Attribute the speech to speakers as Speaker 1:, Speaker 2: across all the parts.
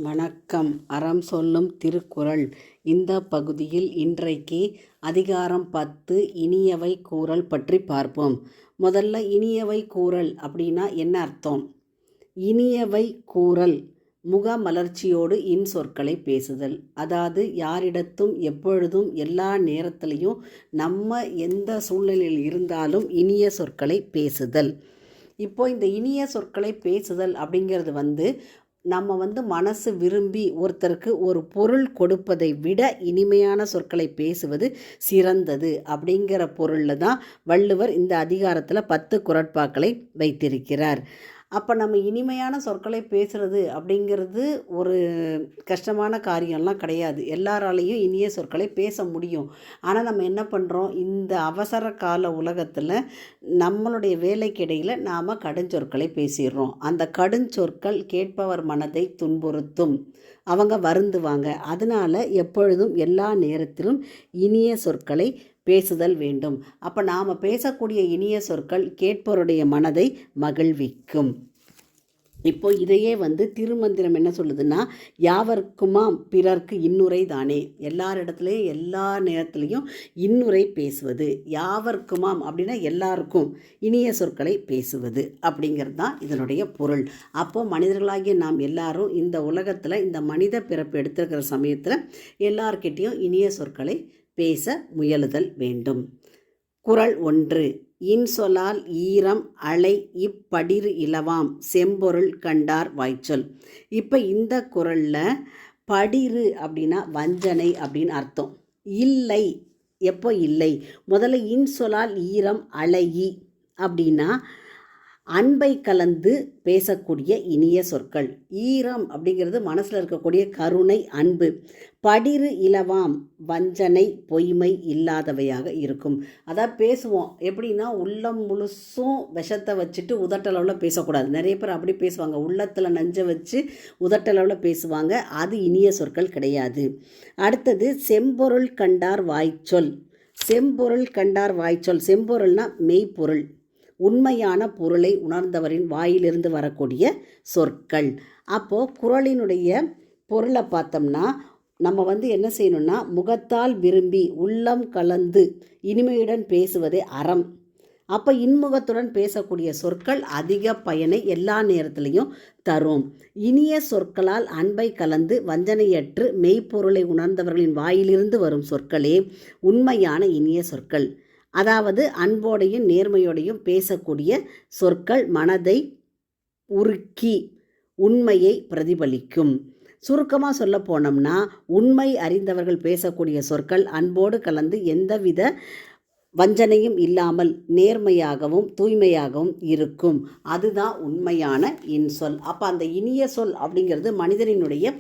Speaker 1: வணக்கம். அறம் சொல்லும் திருக்குறள். இந்த பகுதியில் இன்றைக்கு அதிகாரம் 10 இனியவை கூறல் பற்றி பார்ப்போம். முதல்ல இனியவை கூறல் அப்படின்னா என்ன அர்த்தம்? இனியவை கூறல் முகமலர்ச்சியோடு இன்சொற்களை பேசுதல். அதாவது யாரிடத்தும் எப்பொழுதும் எல்லா நேரத்திலையும் நம்ம எந்த சூழ்நிலையில் இருந்தாலும் இனிய சொற்களை பேசுதல். இப்போ இந்த இனிய சொற்களை பேசுதல் அப்படிங்கிறது நம்ம மனசு விரும்பி ஒருத்தருக்கு ஒரு பொருள் கொடுப்பதை விட இனிமையான சொற்களை பேசுவது சிறந்தது அப்படிங்கிற பொருளில் தான் வள்ளுவர் இந்த அதிகாரத்தில் 10 குறட்பாக்களை வைத்திருக்கிறார். அப்போ நம்ம இனிமையான சொற்களை பேசுகிறது அப்படிங்கிறது ஒரு கஷ்டமான காரியம்லாம் கிடையாது. எல்லாராலையும் இனிய சொற்களை பேச முடியும். ஆனால் நம்ம என்ன பண்ணுறோம், இந்த அவசர கால உலகத்தில் நம்மளுடைய வேலைக்கு இடையில் நாம் கடுஞ்சொற்களை பேசிடுறோம். அந்த கடுஞ்சொற்கள் கேட்பவர் மனதை துன்புறுத்தும், அவங்க வருந்துவாங்க. அதனால் எப்பொழுதும் எல்லா நேரத்திலும் இனிய சொற்களை பேசுதல் வேண்டும். அப்போ நாம் பேசக்கூடிய இனிய சொற்கள் கேட்பவருடைய மனதை மகிழ்விக்கும். இப்போ இதையே திருமந்திரம் என்ன சொல்லுதுன்னா, யாவர்க்குமாம் பிறர்க்கு இன்னுரை தானே. எல்லாரிடத்துலையும் எல்லா நேரத்துலையும் இன்னுரை பேசுவது. யாவர்க்குமாம் அப்படின்னா எல்லாருக்கும் இனிய சொற்களை பேசுவது அப்படிங்கிறது தான் இதனுடைய பொருள். அப்போது மனிதர்களாகிய நாம் எல்லாரும் இந்த உலகத்தில் இந்த மனித பிறப்பு எடுத்துருக்கிற சமயத்தில் எல்லார்கிட்டையும் இனிய சொற்களை பேச முயலுதல் வேண்டும். குறள் 1. இன்சொலால் ஈரம் அலை இப்படிறு இலவாம் செம்பொருள் கண்டார் வாய்ச்சொல். இப்போ இந்த குறளில் படிறு அப்படின்னா வஞ்சனை அப்படின்னு அர்த்தம். இல்லை எப்போ இல்லை, முதல்ல இன்சொலால் ஈரம் அலையி அப்படின்னா அன்பை கலந்து பேசக்கூடிய இனிய சொற்கள். ஈரம் அப்படிங்கிறது மனசில் இருக்கக்கூடிய கருணை, அன்பு. படிறு இலவாம் வஞ்சனை, பொய்மை இல்லாதவையாக இருக்கும். அதான் பேசுவோம் எப்படின்னா, உள்ளம் முழுசும் விஷத்தை வச்சுட்டு உதட்டளவில் பேசக்கூடாது. நிறைய பேர் அப்படி பேசுவாங்க, உள்ளத்தில் நஞ்சை வச்சு உதட்டளவில் பேசுவாங்க. அது இனிய சொற்கள் கிடையாது. அடுத்தது செம்பொருள் கண்டார் வாய்ச்சொல். செம்பொருள் கண்டார் வாய்ச்சொல். செம்பொருள்னா மெய்ப்பொருள், உண்மையான பொருளை உணர்ந்தவரின் வாயிலிருந்து வரக்கூடிய சொற்கள். அப்போது குறளினுடைய பொருளை பார்த்தோம்னா, நம்ம என்ன செய்யணும்னா, முகத்தால் விரும்பி உள்ளம் கலந்து இனிமையுடன் பேசுவதே அறம். அப்போ இன்முகத்துடன் பேசக்கூடிய சொற்கள் அதிக பயனை எல்லா நேரத்திலையும் தரும். இனிய சொற்களால் அன்பை கலந்து வஞ்சனையற்று மெய்ப்பொருளை உணர்ந்தவர்களின் வாயிலிருந்து வரும் சொற்களே உண்மையான இனிய சொற்கள். அதாவது அன்போடையும் நேர்மையோடையும் பேசக்கூடிய சொற்கள் மனதை உருக்கி உண்மையை பிரதிபலிக்கும். சுருக்கமாக சொல்ல போனோம்னா, உண்மை அறிந்தவர்கள் பேசக்கூடிய சொற்கள் அன்போடு கலந்து எந்தவித வஞ்சனையும் இல்லாமல் நேர்மையாகவும் தூய்மையாகவும் இருக்கும். அதுதான் உண்மையான இன்சொல். அப்போ அந்த இனிய சொல் அப்படிங்கிறது மனிதனினுடைய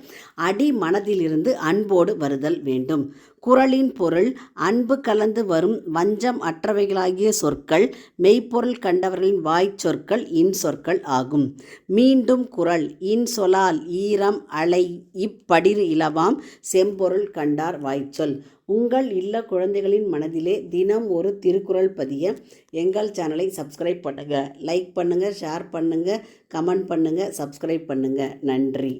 Speaker 1: அடி மனதிலிருந்து அன்போடு வருதல் வேண்டும். குறளின் பொருள், அன்பு கலந்து வரும் வஞ்சம் அற்றவைகளாகிய சொற்கள் மெய்ப்பொருள் கண்டவர்களின் வாய்ச்சொற்கள் இன்சொற்கள் ஆகும். மீண்டும் குறள், இன்சொலால் ஈரம் அலை இப்படிறு இலவாம் செம்பொருள் கண்டார் வாய்ச்சொல். உங்கள் இல்ல குழந்தைகளின் மனதிலே தினம் ஒரு திருக்குறள் பதிய எங்கள் சேனலை சப்ஸ்கிரைப் பண்ணுங்கள். லைக் பண்ணுங்கள், ஷேர் பண்ணுங்கள், கமெண்ட் பண்ணுங்கள், சப்ஸ்கிரைப் பண்ணுங்கள். நன்றி.